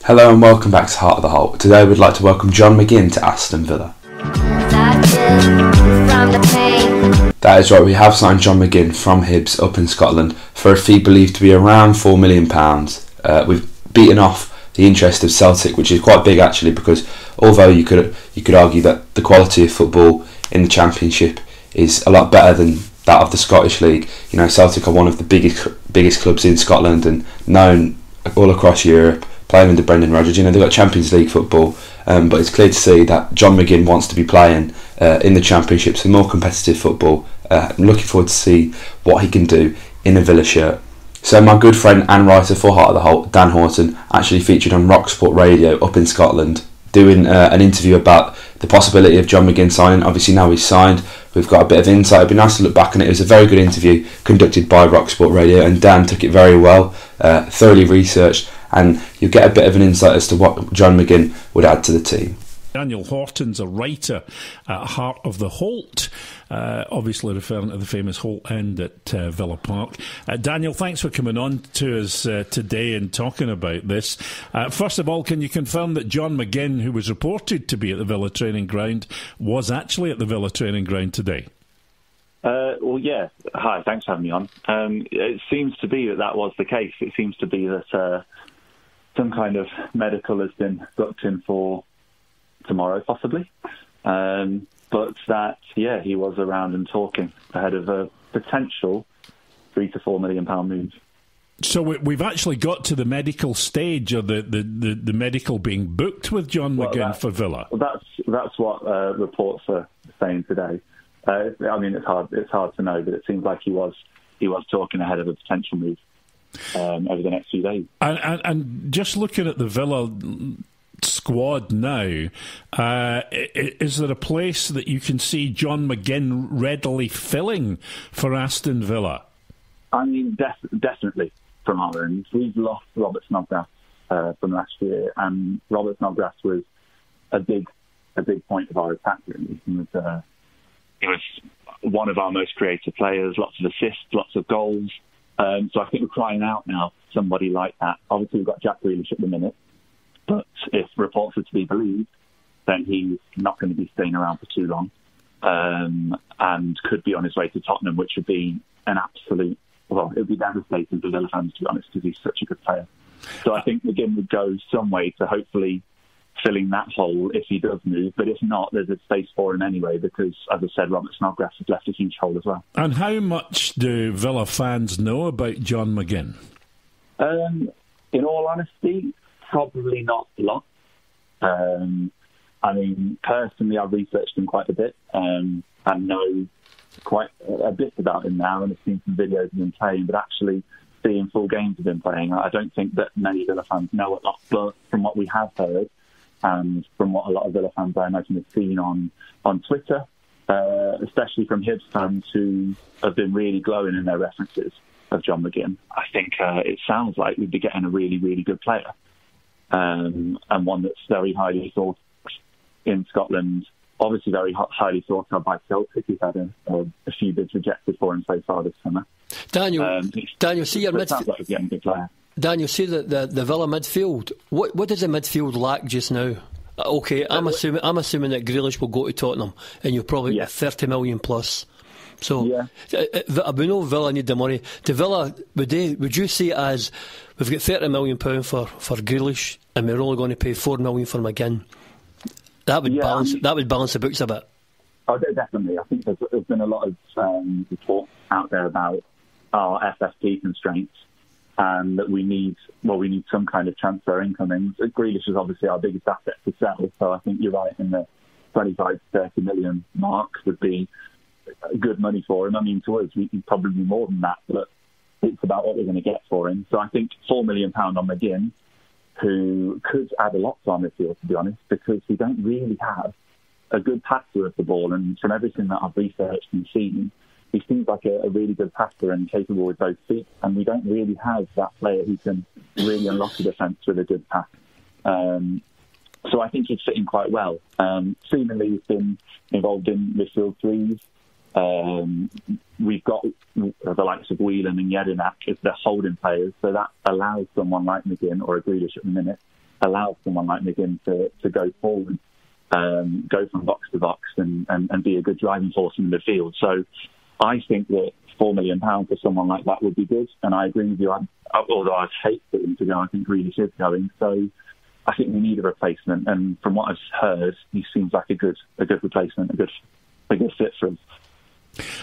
Hello and welcome back to Heart of the Holte. Today we'd like to welcome John McGinn to Aston Villa. That is right, we have signed John McGinn from Hibs up in Scotland for a fee believed to be around £4 million. We've beaten off the interest of Celtic, which is quite big actually, because although you could argue that the quality of football in the Championship is a lot better than that of the Scottish League, you know, Celtic are one of the biggest clubs in Scotland and known all across Europe, playing under Brendan Rodgers. You know, they've got Champions League football, but it's clear to see that John McGinn wants to be playing in the Championship, some more competitive football. I'm looking forward to see what he can do in a Villa shirt. So my good friend and writer for Heart of the Holte, Dan Horton, actually featured on RockSportRadio up in Scotland, doing an interview about the possibility of John McGinn signing. Obviously now he's signed, we've got a bit of insight. It'd be nice to look back on it. It was a very good interview conducted by RockSportRadio, and Dan took it very well, thoroughly researched, and you'll get a bit of an insight as to what John McGinn would add to the team. Daniel Horton's a writer at Heart of the Holte, obviously referring to the famous Holte End at Villa Park. Daniel, thanks for coming on to us today and talking about this. First of all, can you confirm that John McGinn, who was reported to be at the Villa training ground, was actually at the Villa training ground today? Well, yeah. Hi, thanks for having me on. It seems to be that was the case. It seems to be that some kind of medical has been booked in for tomorrow, possibly. But that, yeah, he was around and talking ahead of a potential £3 to £4 million move. So we've actually got to the medical stage, or the medical being booked with John McGinn for Villa. Well, that's what reports are saying today. I mean, it's hard to know, but it seems like he was talking ahead of a potential move over the next few days. And just looking at the Villa squad now, is there a place that you can see John McGinn readily filling for Aston Villa? I mean, definitely from our end. We've lost Robert Snodgrass from last year, and Robert Snodgrass was a big point of our attack, really. He was one of our most creative players, lots of assists, lots of goals. So I think we're crying out now for somebody like that. Obviously, we've got Jack Grealish at the minute, but if reports are to be believed, then he's not going to be staying around for too long, and could be on his way to Tottenham, which would be an absolute, well, it would be devastating for Villa fans, to be honest, because he's such a good player. So I think McGinn would go some way to hopefully filling that hole if he does move, but if not, there's a space for him anyway, because, as I said, Robert Snodgrass has left a huge hole as well. And how much do Villa fans know about John McGinn? In all honesty, probably not a lot. I mean, personally, I've researched him quite a bit and know quite a bit about him now, and I've seen some videos of him playing, but actually seeing full games of him playing, I don't think that many Villa fans know a lot. But from what we have heard, and from what a lot of Villa fans, I imagine, have seen on Twitter, especially from Hibs fans who have been really glowing in their references of John McGinn, I think it sounds like we'd be getting a really, really good player, and one that's very highly thought in Scotland. Obviously very highly thought of by Celtic. He's had a few bids rejected for him so far this summer. Daniel, see your midfield. Sounds like he's getting a good player. Daniel, see the Villa midfield. What does the midfield lack just now? Okay, I'm assuming that Grealish will go to Tottenham, and you'll probably get 30 million plus. So we know Villa need the money. To Villa, would you see it as we've got £30 million for Grealish, and we're only going to pay $4 million for McGinn? That would balance the books a bit. Oh, definitely. I think there's been a lot of talk out there about our FFP constraints, and that we need some kind of transfer incoming. Grealish is obviously our biggest asset to sell, so I think you're right in the 25 to 30 million mark would be good money for him. I mean, to us, we can probably be more than that, but it's about what we're going to get for him. So I think £4 million on McGinn, who could add a lot to our midfield, to be honest, because we don't really have a good passer of the ball, and from everything that I've researched and seen, he seems like a really good passer and capable with both feet, and we don't really have that player who can really unlock the defence with a good pass. So I think he'd fit in quite well. Seemingly he's been involved in midfield threes. We've got the likes of Whelan and Jedinak as the holding players, so that allows someone like McGinn or a Grealish at the minute allow someone like McGinn to go forward, go from box to box and be a good driving force in the midfield. So I think that £4 million for someone like that would be good. And I agree with you, although I'd hate for him to go, I think Grealish is going. So I think we need a replacement. And from what I've heard, he seems like a good replacement, a good fit for us.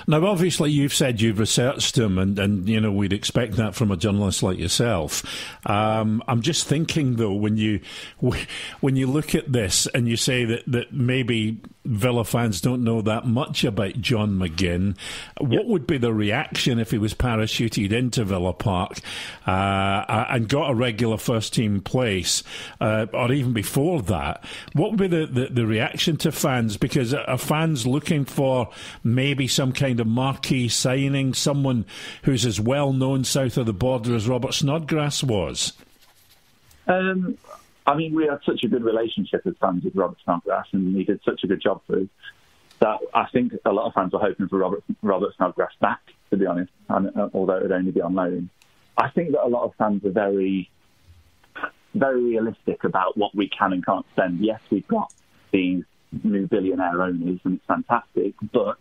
Now, obviously, you've said you've researched him, and you know we'd expect that from a journalist like yourself. I'm just thinking, though, when you look at this and you say that maybe Villa fans don't know that much about John McGinn, what would be the reaction if he was parachuted into Villa Park and got a regular first-team place, or even before that? What would be the reaction to fans? Because are fans looking for maybe some kind of marquee signing, someone who's as well known south of the border as Robert Snodgrass was? I mean, we had such a good relationship as fans with Robert Snodgrass, and he did such a good job for us that I think a lot of fans were hoping for Robert Snodgrass back, to be honest, although it would only be on loan. I think that a lot of fans are very, very realistic about what we can and can't spend. Yes, we've got these new billionaire owners, and it's fantastic, but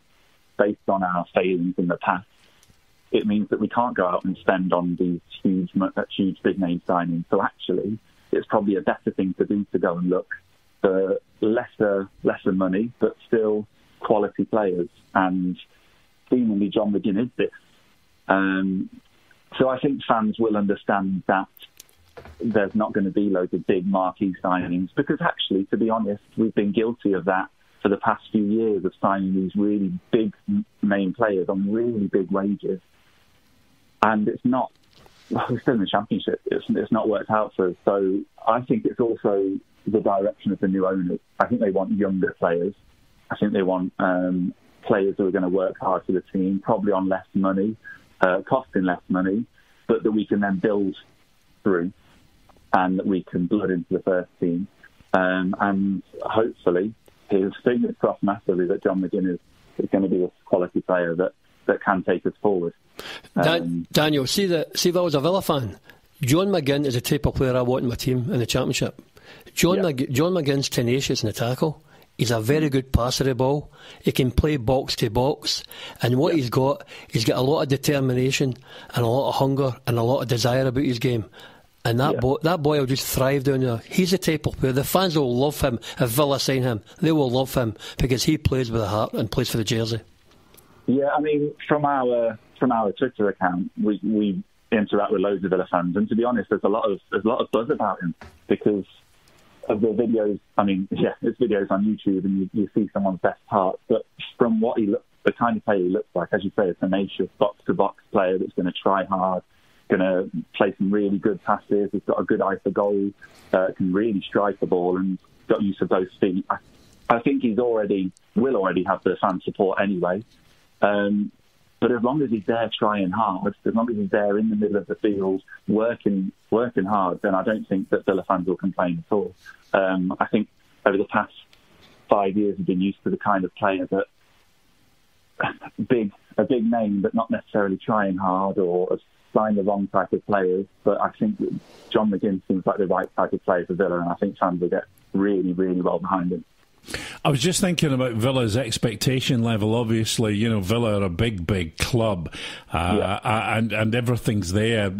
based on our failings in the past, it means that we can't go out and spend on these huge big name signings. So actually, it's probably a better thing to do to go and look for lesser money, but still quality players. And seemingly John McGinn is this. So I think fans will understand that there's not going to be loads of big marquee signings, because actually, to be honest, we've been guilty of that for the past few years, of signing these really big name players on really big wages. And it's not, we're still in the Championship. It's not worked out for us. So I think it's also the direction of the new owners. I think they want younger players. I think they want players who are going to work hard for the team, probably on less money, costing less money, but that we can then build through and that we can blood into the first team. And hopefully, his fingers crossed massively that John McGinn is going to be a quality player that can take us forward. Daniel, see if I was a Villa fan, John McGinn is the type of player I want in my team in the Championship. John McGinn's tenacious in the tackle. He's a very good passer of the ball. He can play box to box, and what he's got a lot of determination and a lot of hunger and a lot of desire about his game. And that boy will just thrive down there. He's the type of player. The fans will love him if Villa sign him. They will love him because he plays with a heart and plays for the jersey. Yeah, I mean, from our Twitter account, we interact with loads of Villa fans, and to be honest, there's a lot of buzz about him because of the videos. I mean, yeah, there's videos on YouTube, and you see someone's best parts. But from what the kind of player he looks like, as you say, a tenacious box-to-box player that's going to try hard, going to play some really good passes. He's got a good eye for goal, can really strike the ball, and got use of both feet. I think will already have the fan support anyway. But as long as he's there trying hard, as long as he's there in the middle of the field working hard, then I don't think that Villa fans will complain at all. I think over the past 5 years we've been used to the kind of player that a big name, but not necessarily trying hard or signed the wrong type of players. But I think that John McGinn seems like the right type of player for Villa, and I think fans will get really, really well behind him. I was just thinking about Villa's expectation level. Obviously, you know, Villa are a big club, and everything's there,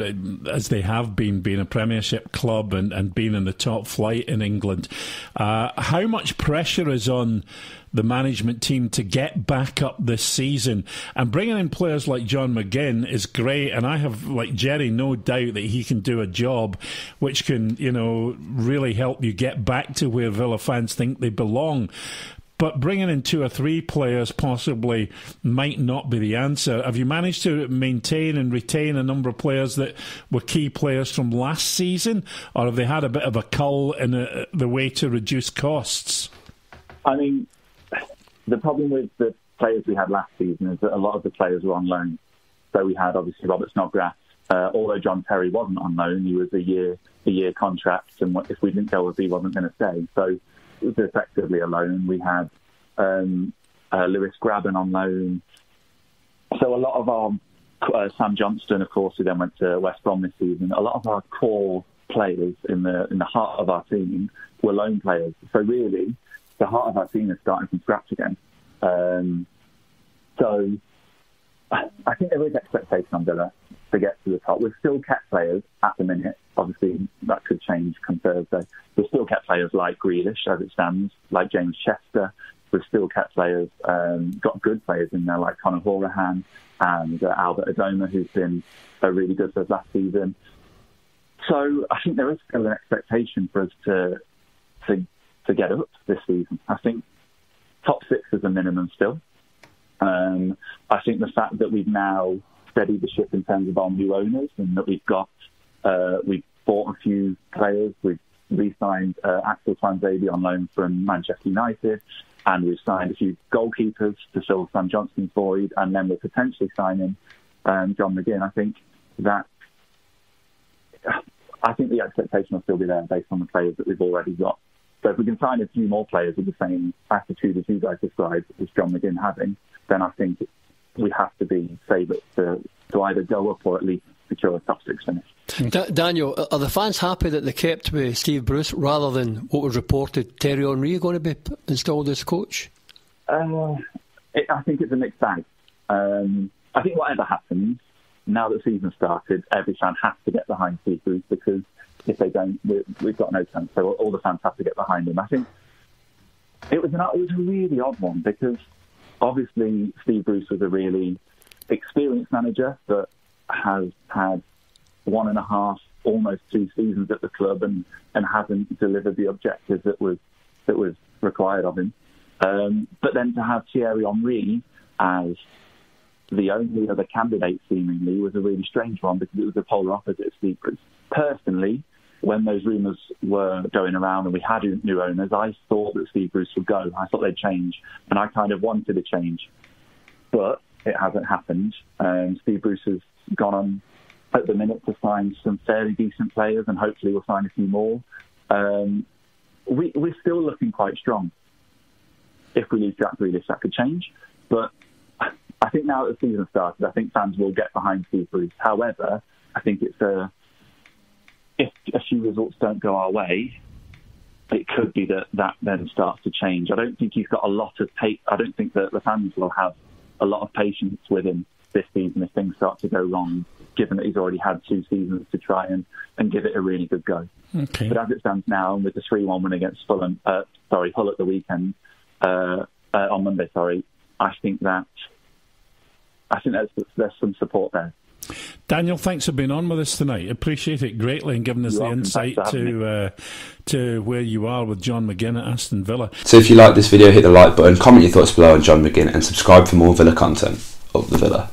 as they have been, being a Premiership club and being in the top flight in England. How much pressure is on the management team to get back up this season? And bringing in players like John McGinn is great, and I have, like Jerry, no doubt that he can do a job which can, you know, really help you get back to where Villa fans think they belong. But bringing in 2 or 3 players possibly might not be the answer. Have you managed to maintain and retain a number of players that were key players from last season, or have they had a bit of a cull in the way to reduce costs? I mean, the problem with the players we had last season is that a lot of the players were on loan. So we had, obviously, Robert Snodgrass. Although John Terry wasn't on loan, he was a year contract, and if we didn't go with, he wasn't going to stay. So it was effectively a loan. We had Lewis Graben on loan. So a lot of our Sam Johnston, of course, who then went to West Brom this season. A lot of our core players in the heart of our team were loan players. So really, the heart of our team is starting from scratch again. So I think there is expectation on Villa to get to the top. We've still kept players at the minute. Obviously, that could change come Thursday. We've still kept players like Grealish, as it stands, like James Chester. We've still kept players, got good players in there, like Conor Horahan and Albert Adoma, who's been really good for us last season. So I think there is still an expectation for us to get up this season. I think top 6 is a minimum still. I think the fact that we've now steadied the ship in terms of our new owners, and that we've bought a few players. We've re-signed Axel Twanzebe on loan from Manchester United, and we've signed a few goalkeepers to fill Sam Johnston's void, and then we're potentially signing John McGinn. I think the expectation will still be there based on the players that we've already got. So if we can sign a few more players with the same attitude as you guys described, as John McGinn having, then I think we have to be favourites to either go up or at least secure a top 6 finish. Daniel, are the fans happy that they kept with Steve Bruce rather than what was reported, Thierry Henry going to be installed as coach? I think it's a mixed bag. I think whatever happens, now that the season started, every fan has to get behind Steve Bruce, because if they don't, we've got no chance. So all the fans have to get behind him. I think it was a really odd one, because obviously Steve Bruce was a really experienced manager that has had 1.5, almost 2 seasons at the club and hasn't delivered the objectives that was required of him. But then to have Thierry Henry as the only other candidate seemingly was a really strange one, because it was the polar opposite of Steve Bruce. Personally, when those rumours were going around and we had new owners, I thought that Steve Bruce would go. I thought they'd change, and I kind of wanted a change. But it hasn't happened. Steve Bruce has gone on at the minute to sign some fairly decent players, and hopefully we'll sign a few more. We're still looking quite strong. If we lose Jack Grealish, that could change. But I think now that the season started, I think fans will get behind Steve Bruce. However, I think if a few results don't go our way, it could be that then starts to change. I don't think he's got a lot of I don't think that the fans will have a lot of patience with him this season if things start to go wrong, given that he's already had 2 seasons to try and give it a really good go. Okay. But as it stands now, and with the 3-1 win against Hull at the weekend, on Monday, I think there's some support there. Daniel, thanks for being on with us tonight. Appreciate it greatly, and giving us the insight to where you are with John McGinn at Aston Villa. So if you like this video, hit the like button, comment your thoughts below on John McGinn, and subscribe for more Villa content. Up the Villa.